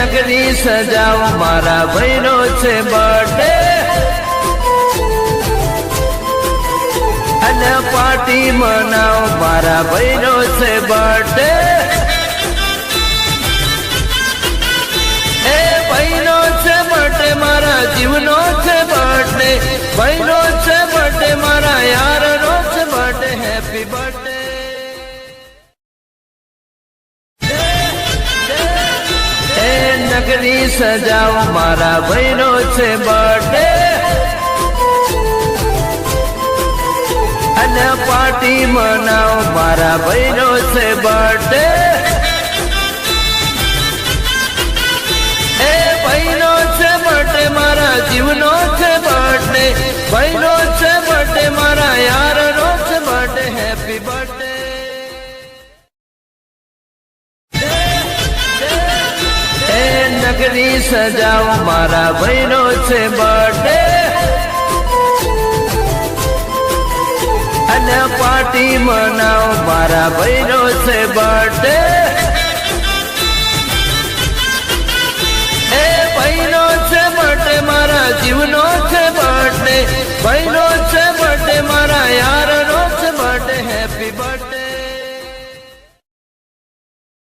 નગરી સજાવો મારા ભાઈનો છે બર્થડે અને પાર્ટી મનાવો મારા ભાઈનો છે બર્થડે એ ભાઈનો છે બર્થડે મારા જીવનો છે બર્થડે ભાઈનો છે બર્થડે મારા યારનો છે બર્થડે હેપી બર્થડે નગરી સજાવો મારા ભાઈનો છે બર્થડે અને પાર્ટી મનાવો મારા ભાઈનો છે બર્થડે એ ભાઈનો છે બર્થડે મારા જીવનો છે બર્થડે ભાઈનો છે બર્થડે મારા યારનો છે બર્થડે હેપી બર્થડે નગરી સજાવો મારા ભાઈનો છે બર્થડે અને પાર્ટી મનાવો મારા ભાઈનો છે બર્થડે